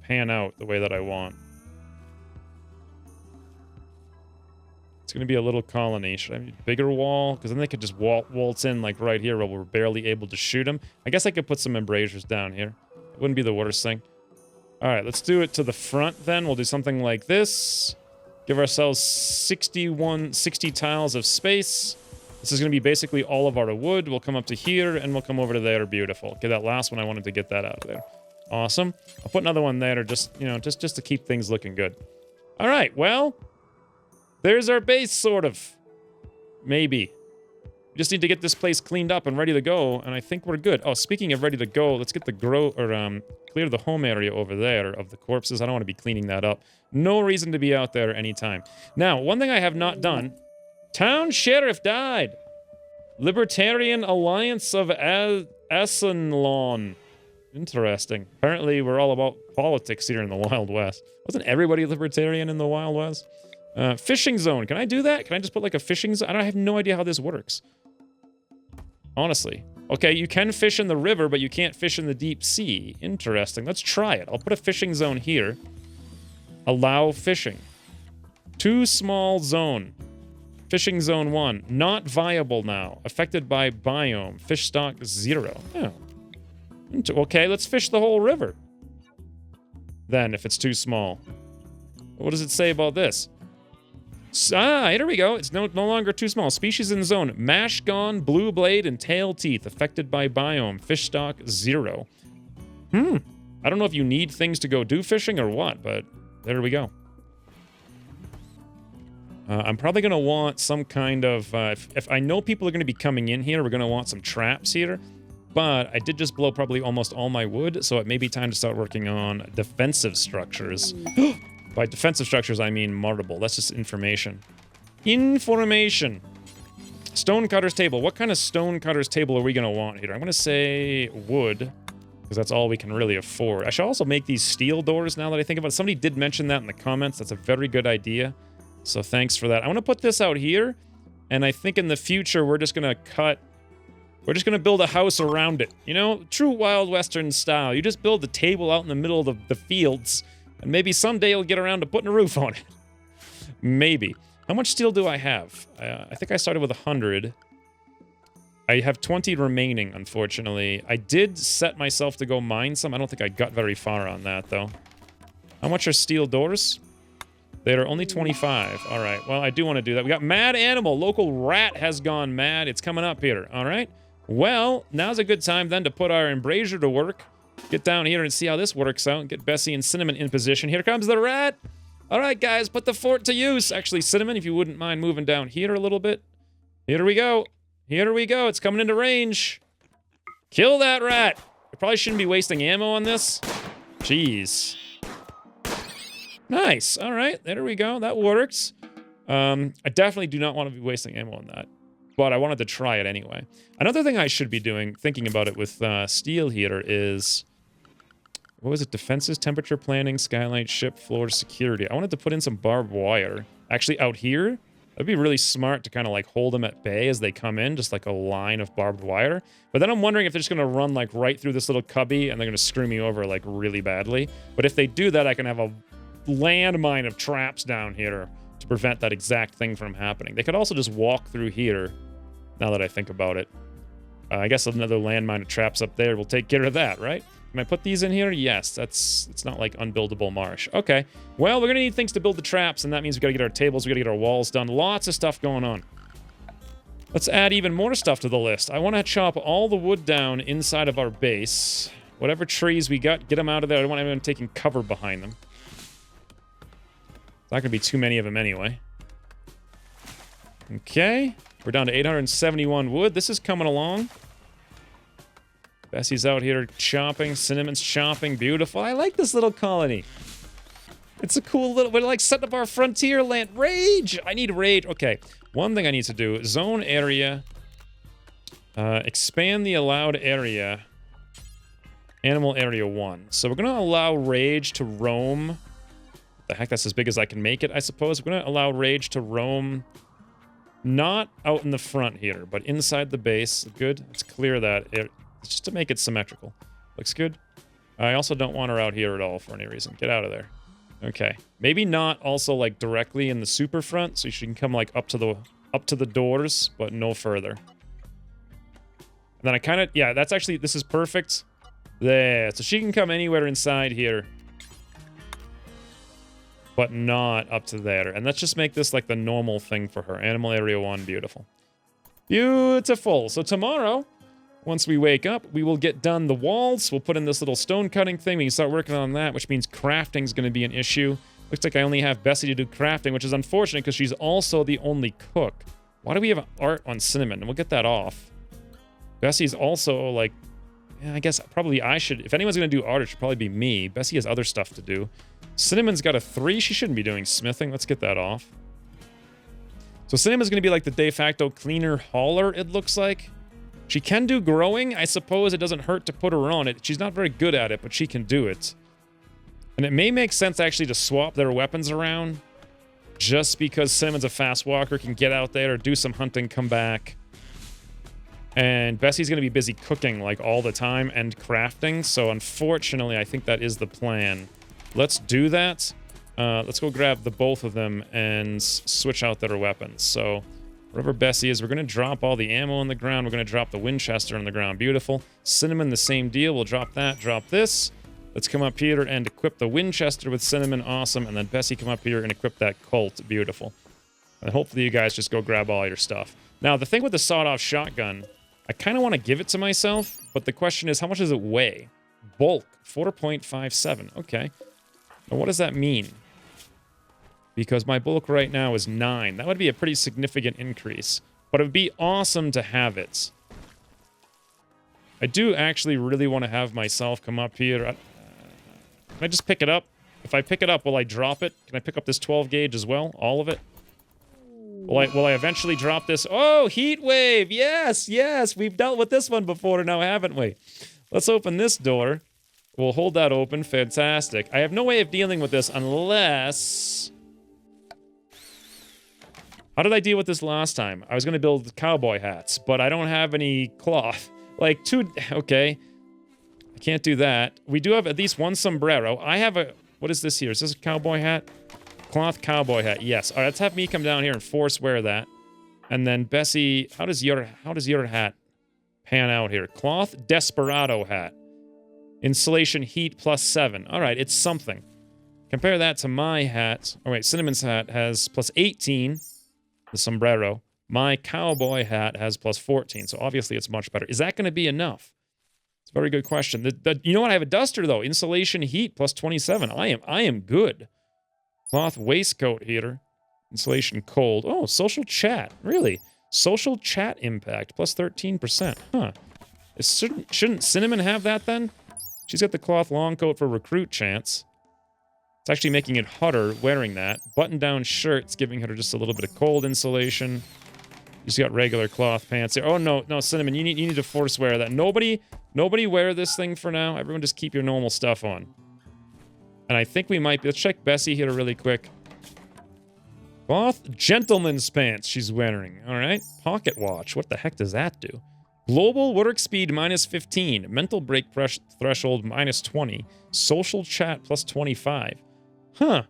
pan out the way that I want. It's going to be a little colony. Should I have a bigger wall? Because then they could just waltz in like right here where we're barely able to shoot them. I guess I could put some embrasures down here. It wouldn't be the worst thing. All right, let's do it to the front then. We'll do something like this. Give ourselves 60 tiles of space. This is going to be basically all of our wood. We'll come up to here, and we'll come over to there. Beautiful. Okay, that last one, I wanted to get that out of there. Awesome. I'll put another one there just, you know, just to keep things looking good. All right, well, there's our base, sort of. Maybe. We just need to get this place cleaned up and ready to go, and I think we're good. Oh, speaking of ready to go, let's get the clear the home area over there of the corpses. I don't want to be cleaning that up. No reason to be out there anytime. Now, one thing I have not done... Town sheriff died. Libertarian Alliance of Assenlawn. Interesting. Apparently, we're all about politics here in the Wild West. Wasn't everybody libertarian in the Wild West? Fishing zone. Can I do that? Can I just put like a fishing zone? I have no idea how this works. Honestly. Okay, you can fish in the river, but you can't fish in the deep sea. Interesting. Let's try it. I'll put a fishing zone here. Allow fishing. Too small zone. Fishing zone 1. Not viable now. Affected by biome. Fish stock 0. Oh. Okay, let's fish the whole river. Then, if it's too small. What does it say about this? Here we go. It's no longer too small. Species in zone. Mash gone, blue blade, and tail teeth. Affected by biome. Fish stock 0. I don't know if you need things to go do fishing or what, but there we go. I'm probably going to want some kind of... if I know people are going to be coming in here, we're going to want some traps here. But I did just blow probably almost all my wood, so it may be time to start working on defensive structures. By defensive structures, I mean marble. That's just information. Information. Stonecutter's table. What kind of stonecutter's table are we going to want here? I'm going to say wood, because that's all we can really afford. I should also make these steel doors now that I think about it. Somebody did mention that in the comments. That's a very good idea. So thanks for that. I want to put this out here, and I think in the future we're just going to build a house around it. You know, true Wild Western style. You just build the table out in the middle of the fields, and maybe someday you'll get around to putting a roof on it. Maybe. How much steel do I have? I think I started with 100. I have 20 remaining, unfortunately. I did set myself to go mine some. I don't think I got very far on that, though. How much are steel doors? They are only 25. All right. Well, I do want to do that. We got mad animal. Local rat has gone mad. It's coming up here. All right. Well, now's a good time then to put our embrasure to work. Get down here and see how this works out. Get Bessie and Cinnamon in position. Here comes the rat. All right, guys, put the fort to use. Actually, Cinnamon, if you wouldn't mind moving down here a little bit. Here we go. Here we go. It's coming into range. Kill that rat. I probably shouldn't be wasting ammo on this. Jeez. Nice. All right. There we go. That works. I definitely do not want to be wasting ammo on that. But I wanted to try it anyway. Another thing I should be doing, thinking about it with steel here, is... What was it? Defenses, temperature planning, skylight, ship, floor, security. I wanted to put in some barbed wire. Actually, out here, that'd be really smart to kind of like hold them at bay as they come in, just like a line of barbed wire. But then I'm wondering if they're just going to run like right through this little cubby and they're going to screw me over like really badly. But if they do that, I can have a landmine of traps down here to prevent that exact thing from happening. They could also just walk through here, now that I think about it. I guess another landmine of traps up there will take care of that, right? Can I put these in here? Yes, it's not like unbuildable marsh. Okay, well, we're gonna need things to build the traps, and that means we gotta get our tables, we gotta get our walls done. Lots of stuff going on. Let's add even more stuff to the list. I wanna chop all the wood down inside of our base. Whatever trees we got, get them out of there. I don't want anyone taking cover behind them. Not gonna be too many of them anyway. Okay, we're down to 871 wood. This is coming along. Bessie's out here chopping. Cinnamon's chopping. Beautiful. I like this little colony. It's a cool little... We're like setting up our frontier land. Rage! I need rage. Okay. One thing I need to do. Zone area. Expand the allowed area. Animal area 1. So we're going to allow Rage to roam. The heck, that's as big as I can make it, I suppose. We're going to allow Rage to roam not out in the front here, but inside the base. Good. Let's clear that. Just to make it symmetrical. Looks good. I also don't want her out here at all for any reason. Get out of there. Okay. Maybe not also like directly in the super front, so she can come like up to the doors, but no further. And then I kind of, yeah, that's actually, this is perfect. There. So she can come anywhere inside here, but not up to there. And let's just make this like the normal thing for her. Animal area 1, beautiful. Beautiful. So tomorrow, once we wake up, we will get done the walls. We'll put in this little stone cutting thing. We can start working on that, which means crafting is going to be an issue. Looks like I only have Bessie to do crafting, which is unfortunate because she's also the only cook. Why do we have art on Cinnamon? We'll get that off. Bessie's also like, yeah, I guess probably I should. If anyone's going to do art, it should probably be me. Bessie has other stuff to do. Cinnamon's got a 3. She shouldn't be doing smithing. Let's get that off. So Cinnamon's going to be like the de facto cleaner hauler, it looks like. She can do growing. I suppose it doesn't hurt to put her on it. She's not very good at it, but she can do it. And it may make sense actually to swap their weapons around. Just because Cinnamon's a fast walker, can get out there, do some hunting, come back. And Bessie's going to be busy cooking like all the time and crafting. So unfortunately, I think that is the plan. Let's do that. Let's go grab the both of them and switch out their weapons. So wherever Bessie is, we're going to drop all the ammo on the ground. We're going to drop the Winchester on the ground. Beautiful. Cinnamon, the same deal. We'll drop that, drop this. Let's come up here and equip the Winchester with Cinnamon. Awesome. And then Bessie, come up here and equip that Colt. Beautiful. And hopefully you guys just go grab all your stuff. Now, the thing with the sawed-off shotgun, I kind of want to give it to myself, but the question is, how much does it weigh? Bulk, 4.57. Okay. Now, what does that mean? Because my bulk right now is 9. That would be a pretty significant increase. But it would be awesome to have it. I do actually really want to have myself come up here. Can I just pick it up? If I pick it up, will I drop it? Can I pick up this 12 gauge as well? All of it? Will I eventually drop this? Oh, heat wave! Yes, yes! We've dealt with this one before now, haven't we? Let's open this door. We'll hold that open. Fantastic. I have no way of dealing with this unless... How did I deal with this last time? I was going to build cowboy hats, but I don't have any cloth. Like, okay. I can't do that. We do have at least one sombrero. I have a... What is this here? Is this a cowboy hat? Cloth cowboy hat. Yes. All right, let's have me come down here and force wear that. And then Bessie... How does your hat pan out here? Cloth desperado hat. Insulation heat +7. All right, it's something. Compare that to my hat. Oh, wait, Cinnamon's hat has +18. The sombrero. My cowboy hat has +14, so obviously it's much better. Is that going to be enough? It's a very good question. You know what? I have a duster, though. Insulation heat +27. I am good. Cloth waistcoat heater. Insulation cold. Oh, social chat. Really? Social chat impact +13%. Huh. Shouldn't Cinnamon have that, then? She's got the cloth long coat for recruit chance. It's actually making it hotter wearing that. Button-down shirt's giving her just a little bit of cold insulation. She's got regular cloth pants here. Oh, no, Cinnamon, you need to force wear that. Nobody wear this thing for now. Everyone just keep your normal stuff on. And I think we might be... Let's check Bessie here really quick. Cloth gentleman's pants she's wearing. All right. Pocket watch. What the heck does that do? Global work speed -15. Mental break threshold -20. Social chat +25. Huh.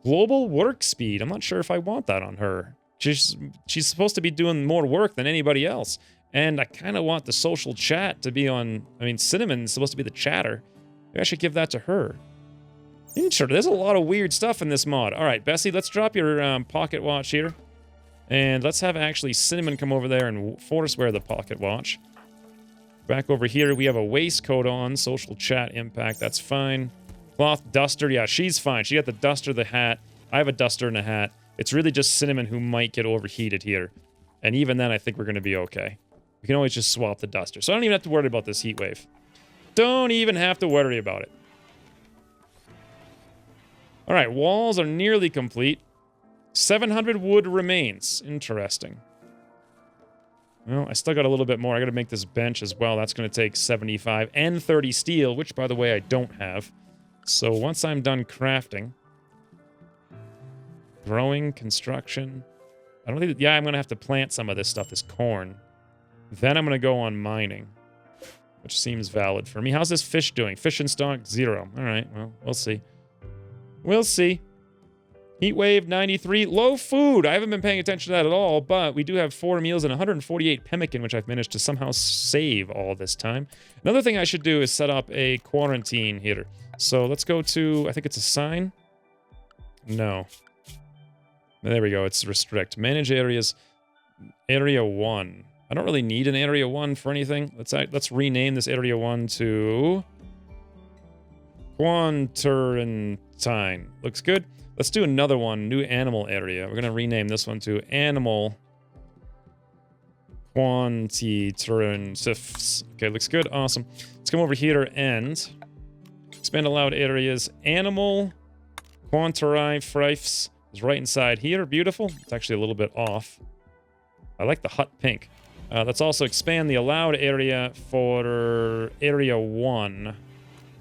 Global work speed. I'm not sure if I want that on her. She's supposed to be doing more work than anybody else. And I kind of want the social chat to be on... I mean, Cinnamon's supposed to be the chatter. Maybe I should give that to her. Interesting. There's a lot of weird stuff in this mod. All right, Bessie, let's drop your pocket watch here. And let's have actually Cinnamon come over there and force wear the pocket watch. Back over here, we have a waistcoat on. Social chat impact, that's fine. Cloth duster, yeah, she's fine. She got the duster, the hat. I have a duster and a hat. It's really just Cinnamon who might get overheated here. And even then, I think we're going to be okay. We can always just swap the duster. So I don't even have to worry about this heat wave. Don't even have to worry about it. All right, walls are nearly complete. 700 wood remains. Interesting. Well, I still got a little bit more. I got to make this bench as well. That's going to take 75 and 30 steel, which, by the way, I don't have. So once I'm done crafting, growing, construction, I don't think... Yeah, I'm going to have to plant some of this stuff, this corn. Then I'm going to go on mining, which seems valid for me. How's this fish doing? Fish in stock, 0. All right, well, we'll see. We'll see. Heat wave, 93. Low food. I haven't been paying attention to that at all, but we do have 4 meals and 148 pemmican, which I've managed to somehow save all this time. Another thing I should do is set up a quarantine here. So let's go to, I think it's a sign. No. There we go. It's restrict. Manage areas. Area 1. I don't really need an area 1 for anything. Let's rename this area 1 to Quarantine. Looks good. Let's do another one, new animal area. We're going to rename this one to Animal Quantitern. Okay, looks good. Awesome. Let's come over here and expand allowed areas. Animal Quantari Frifes is right inside here. Beautiful. It's actually a little bit off. I like the hut pink. Let's also expand the allowed area for area 1.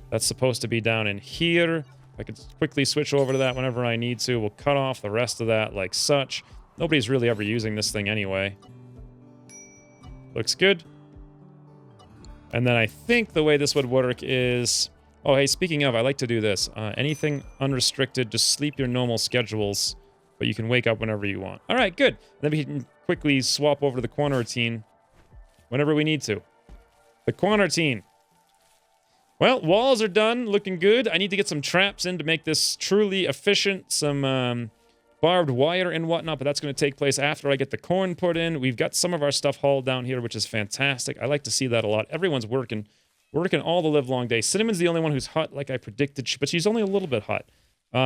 That's supposed to be down in here. I could quickly switch over to that whenever I need to. We'll cut off the rest of that like such. Nobody's really ever using this thing anyway. Looks good. And then I think the way this would work is... Oh, hey, speaking of, I like to do this. Anything unrestricted, just sleep your normal schedules, but you can wake up whenever you want. All right, good. Then we can quickly swap over to the quarantine whenever we need to. The quarantine. Well, walls are done, looking good. I need to get some traps in to make this truly efficient, some barbed wire and whatnot, but that's going to take place after I get the corn put in. We've got some of our stuff hauled down here, which is fantastic. I like to see that a lot. Everyone's working all the livelong day. Cinnamon's the only one who's hot, like I predicted, but she's only a little bit hot.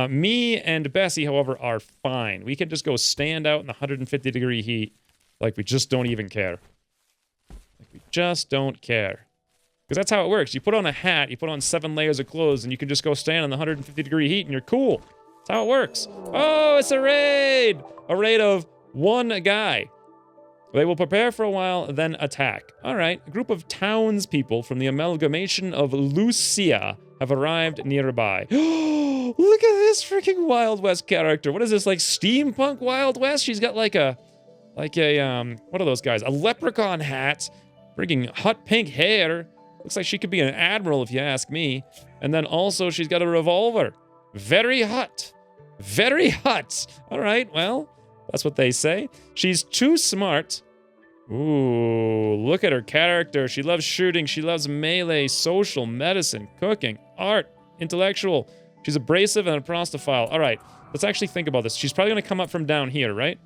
Me and Bessie, however, are fine. We can just go stand out in the 150-degree heat like we just don't even care. Like we just don't care. Because that's how it works. You put on a hat, you put on 7 layers of clothes, and you can just go stand in the 150-degree heat, and you're cool. That's how it works. Oh, it's a raid! A raid of 1 guy. They will prepare for a while, then attack. All right, a group of townspeople from the amalgamation of Lucia have arrived nearby. Look at this freaking Wild West character. What is this, like steampunk Wild West? She's got like a, what are those guys? A leprechaun hat, freaking hot pink hair. Looks like she could be an admiral if you ask me. And then also she's got a revolver. Very hot. Very hot. All right, well, that's what they say. She's too smart. Ooh, look at her character. She loves shooting. She loves melee, social, medicine, cooking, art, intellectual. She's abrasive and a prostophile. All right, let's actually think about this. She's probably going to come up from down here, right?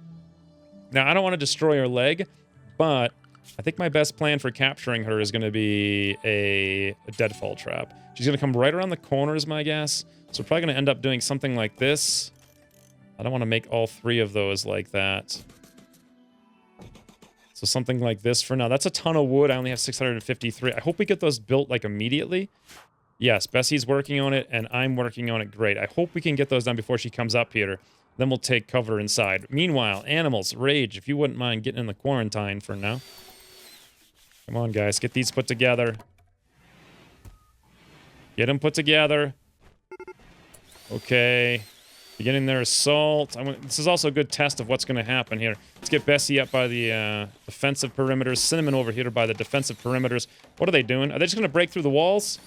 Now, I don't want to destroy her leg, but I think my best plan for capturing her is going to be a deadfall trap. She's going to come right around the corner is my guess. So we're probably going to end up doing something like this. I don't want to make all 3 of those like that. So something like this for now. That's a ton of wood. I only have 653. I hope we get those built like immediately. Yes, Bessie's working on it and I'm working on it. Great. I hope we can get those done before she comes up here. Then we'll take cover inside. Meanwhile, animals, rage, if you wouldn't mind getting in the quarantine for now. Come on, guys. Get these put together. Get them put together. Okay. Beginning their assault. This is also a good test of what's going to happen here. Let's get Bessie up by the defensive perimeters. Cinnamon over here by the defensive perimeters. What are they doing? Are they just going to break through the walls?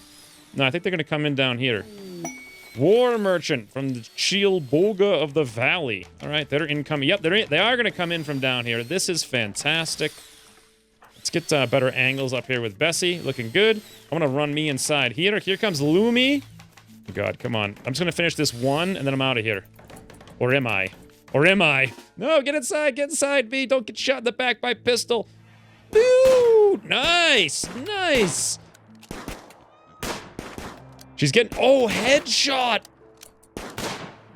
No, I think they're going to come in down here. War merchant from the Chilboga of the Valley. All right, they're incoming. Yep, they are going to come in from down here. This is fantastic. Let's get better angles up here with Bessie. Looking good. I'm going to run me inside here. Here comes Lumi. Oh God, come on. I'm just going to finish this one, and then I'm out of here. Or am I? Or am I? No, get inside, B. Don't get shot in the back by pistol. Boo! Nice! Nice! She's getting... Oh, headshot!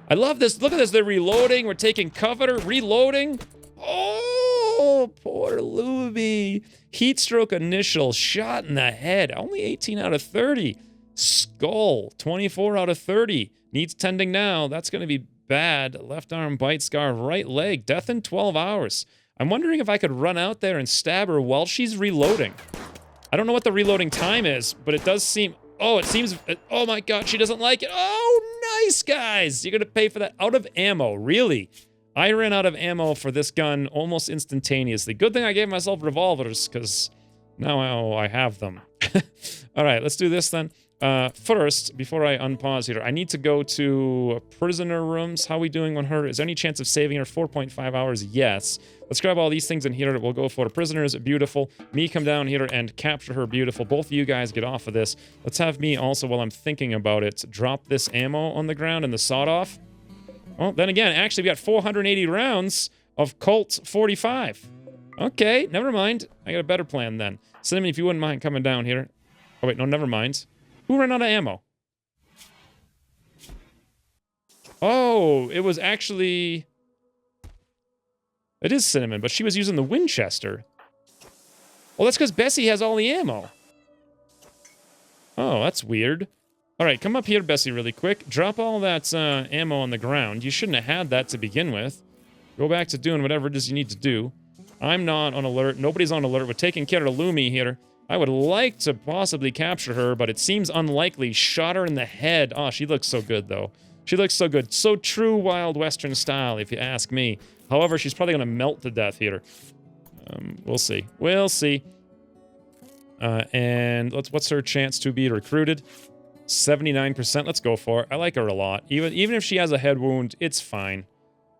I love this. Look at this. They're reloading. We're taking cover. Reloading. Oh, poor Luby. Heat stroke initial. Shot in the head. Only 18 out of 30. Skull. 24 out of 30. Needs tending now. That's going to be bad. Left arm bite scar. Right leg. Death in 12 hours. I'm wondering if I could run out there and stab her while she's reloading. I don't know what the reloading time is, but it does seem... Oh, it seems... Oh my god, she doesn't like it. Oh, nice, guys. You're gonna pay for that. Out of ammo, really? I ran out of ammo for this gun almost instantaneously. Good thing I gave myself revolvers, because now I have them. All right, let's do this then. First, before I unpause here, I need to go to prisoner rooms. How are we doing on her? Is there any chance of saving her? 4.5 hours? Yes. Let's grab all these things in here. We'll go for prisoners. Beautiful. Me come down here and capture her. Beautiful. Both of you guys get off of this. Let's have me also, while I'm thinking about it, drop this ammo on the ground and the sawed-off. Well, then again, actually, we got 480 rounds of Colt 45. Okay, never mind. I got a better plan then. Cinnamon, if you wouldn't mind coming down here. Oh, wait, no, never mind. Who ran out of ammo? Oh, it was actually... It is Cinnamon, but she was using the Winchester. Well, that's because Bessie has all the ammo. Oh, that's weird. All right, come up here, Bessie, really quick. Drop all that ammo on the ground. You shouldn't have had that to begin with. Go back to doing whatever it is you need to do. I'm not on alert. Nobody's on alert. We're taking care of Lumi here. I would like to possibly capture her, but it seems unlikely. Shot her in the head. Oh, she looks so good, though. She looks so good. So true Wild Western style, if you ask me. However, she's probably going to melt to death here. We'll see. We'll see. And what's her chance to be recruited? 79%. Let's go for it. I like her a lot. Even if she has a head wound, it's fine.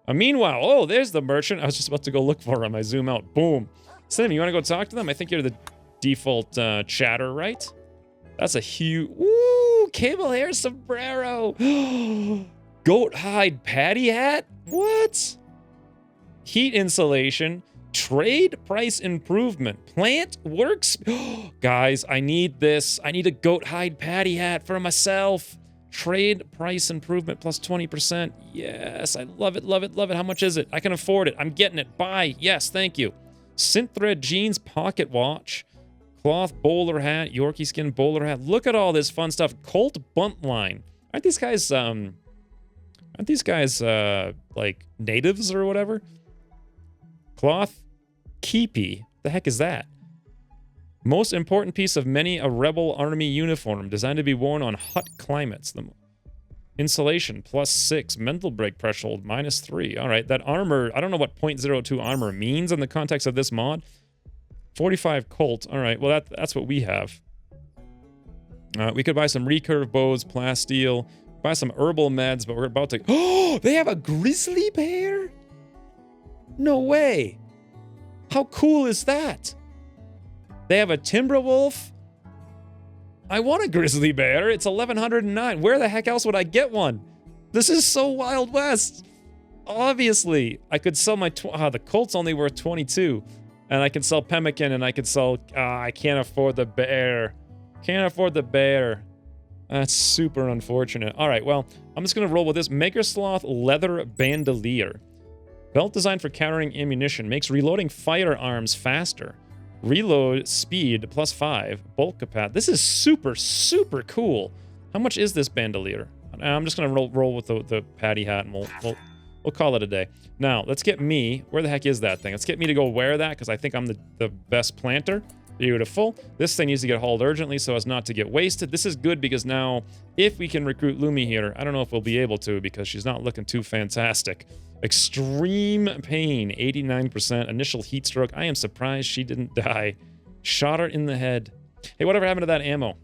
Meanwhile, oh, there's the merchant. I was just about to go look for him. I zoom out. Boom. Cinnamon, you want to go talk to them? I think you're the default chatter, right? That's a huge... Ooh, cable hair sombrero. Goat hide patty hat? What? Heat insulation. Trade price improvement. Plant works. Guys, I need this. I need a goat hide patty hat for myself. Trade price improvement plus 20%. Yes, I love it, love it, love it. How much is it? I can afford it. I'm getting it. Buy. Yes, thank you. Synthread jeans, pocket watch, cloth bowler hat, Yorkie skin bowler hat. Look at all this fun stuff. Colt bunt line. Aren't these guys like natives or whatever? Cloth keepy. The heck is that? Most important piece of many a rebel army uniform designed to be worn on hot climates. The insulation +6, mental break threshold -3. All right, that armor, I don't know what .02 armor means in the context of this mod. 45 Colt. All right, well that's what we have. We could buy some recurve bows, plasteel, buy some herbal meds, but we're about to... Oh, they have a grizzly bear? No way. How cool is that? They have a timber wolf. I want a grizzly bear. It's 1109. Where the heck else would I get one? This is so Wild West. Obviously, I could sell my... the Colt's only worth 22. And I can sell pemmican and I can sell... I can't afford the bear. Can't afford the bear. That's super unfortunate. All right, well, I'm just going to roll with this. Maker Sloth leather bandolier. Belt designed for carrying ammunition. Makes reloading firearms faster. Reload speed +5. Bulk capacity. This is super, super cool. How much is this bandolier? I'm just going to roll with the patty hat and we'll call it a day. Now, let's get me... Where the heck is that thing? Let's get me to go wear that because I think I'm the best planter. Beautiful. This thing needs to get hauled urgently so as not to get wasted. This is good because now, if we can recruit Lumi here, I don't know if we'll be able to because she's not looking too fantastic. Extreme pain, 89%. Initial heat stroke. I am surprised she didn't die. Shot her in the head. Hey, whatever happened to that ammo?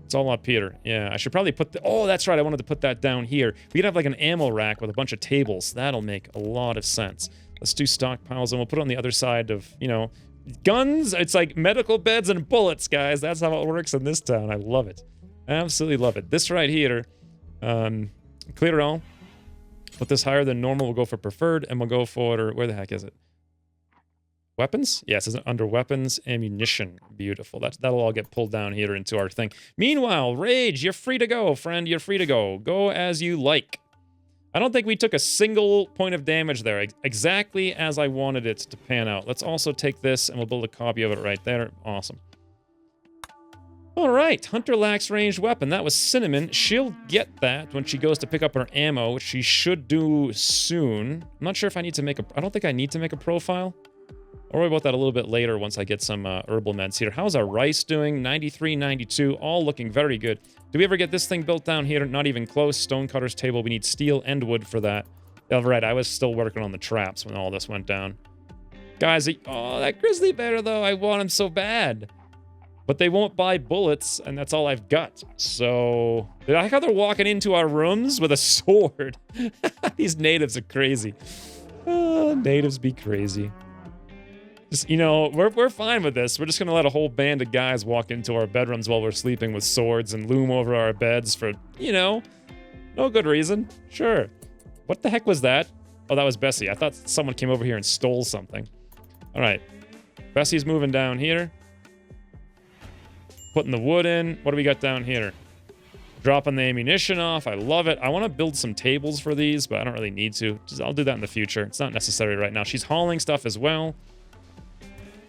It's all up here. Yeah, I should probably put the... Oh, that's right. I wanted to put that down here. We could have like an ammo rack with a bunch of tables. That'll make a lot of sense. Let's do stockpiles and we'll put it on the other side of, you know... Guns, it's like medical beds and bullets, guys. That's how it works in this town. I love it. Absolutely love it. This right here, clear it all. Put this higher than normal. We'll go for preferred, and we'll go for, where the heck is it? Weapons? Yes, it's under weapons, ammunition. Beautiful. That'll all get pulled down here into our thing. Meanwhile, Rage, you're free to go, friend. You're free to go. Go as you like. I don't think we took a single point of damage there, exactly as I wanted it to pan out. Let's also take this, and we'll build a copy of it right there. Awesome. All right, Hunter lacks ranged weapon. That was Cinnamon. She'll get that when she goes to pick up her ammo, which she should do soon. I'm not sure if I need to make a... I don't think I need to make a profile. I'll worry about that a little bit later once I get some herbal meds here. How's our rice doing? 93, 92, all looking very good. Do we ever get this thing built down here? Not even close. Stonecutter's table. We need steel and wood for that. Oh, right, I was still working on the traps when all this went down. Guys, oh, that grizzly bear, though, I want him so bad. But they won't buy bullets, and that's all I've got. So, I like how they're walking into our rooms with a sword. These natives are crazy. Natives be crazy. Just, you know, we're fine with this. We're just gonna let a whole band of guys walk into our bedrooms while we're sleeping with swords and loom over our beds for, you know, no good reason. Sure. What the heck was that? Oh, that was Bessie. I thought someone came over here and stole something. All right. Bessie's moving down here. Putting the wood in. What do we got down here? Dropping the ammunition off. I love it. I want to build some tables for these, but I don't really need to. I'll do that in the future. It's not necessary right now. She's hauling stuff as well.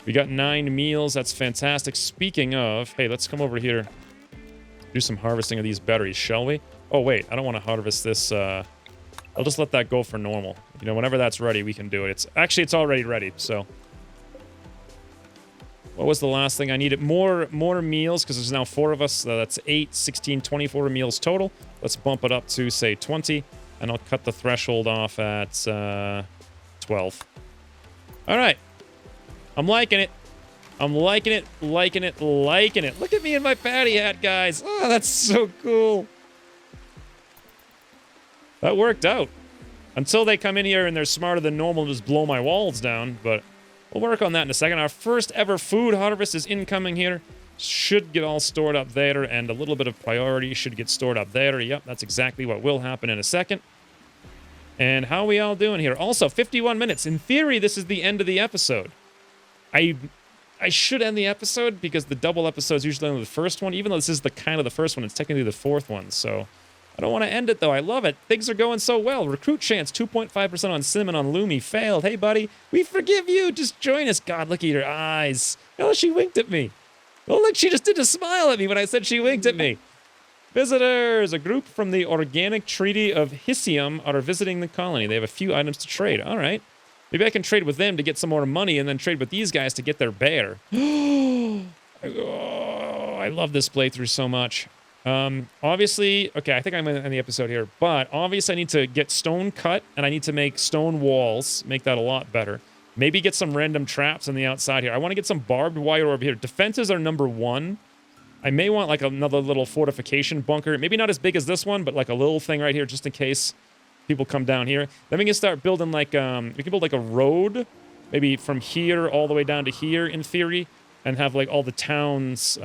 We got 9 meals. That's fantastic. Speaking of, hey, let's come over here. Do some harvesting of these berries, shall we? Oh, wait. I don't want to harvest this. I'll just let that go for normal. You know, whenever that's ready, we can do it. It's already ready, so. What was the last thing I needed? More meals, because there's now 4 of us. That's 8, 16, 24 meals total. Let's bump it up to, say, 20. And I'll cut the threshold off at 12. All right. I'm liking it. I'm liking it, liking it, liking it. Look at me in my patty hat, guys. Oh, that's so cool. That worked out. Until they come in here and they're smarter than normal and just blow my walls down, but we'll work on that in a second. Our first ever food harvest is incoming here. Should get all stored up there, and a little bit of priority should get stored up there. Yep, that's exactly what will happen in a second. And how are we all doing here? Also, 51 minutes. In theory, this is the end of the episode. I should end the episode because the double episode is usually only the first one. Even though this is the kind of the first one, it's technically the 4th one. So I don't want to end it, though. I love it. Things are going so well. Recruit chance, 2.5% on Sim and on Lumi. Failed. Hey, buddy, we forgive you. Just join us. God, look at your eyes. Oh, she winked at me. Oh, look, she just did a smile at me when I said she winked at me. Visitors. A group from the Organic Treaty of Hisium are visiting the colony. They have a few items to trade. All right. Maybe I can trade with them to get some more money and then trade with these guys to get their bear. Oh, I love this playthrough so much. Obviously, okay, I think I'm going to end the episode here, but obviously I need to get stone cut and I need to make stone walls, make that a lot better. Maybe get some random traps on the outside here. I want to get some barbed wire over here. Defenses are number 1. I may want like another little fortification bunker. Maybe not as big as this one, but like a little thing right here just in case people come down here. Then we can start building like, we can build like a road, maybe from here all the way down to here in theory, and have like all the towns,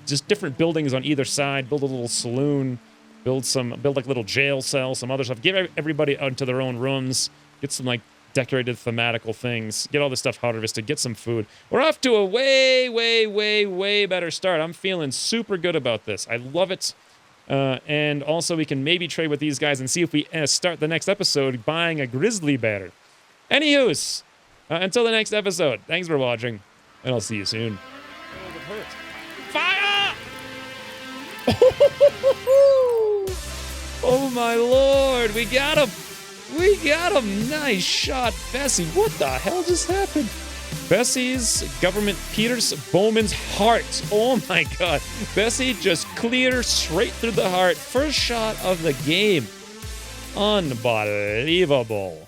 just different buildings on either side, build a little saloon, build like a little jail cell, some other stuff, give everybody into their own rooms, get some like decorated thematical things, get all this stuff harvested, get some food. We're off to a way, way, way, way better start. I'm feeling super good about this. I love it. And also we can maybe trade with these guys and see if we start the next episode buying a grizzly bear. Anywho's, until the next episode, thanks for watching, and I'll see you soon. Fire! Oh my lord, we got him! We got him! Nice shot, Bessie. What the hell just happened? Bessie's government Peter's Bowman's heart. Oh my god. Bessie just clear straight through the heart. First shot of the game. Unbelievable.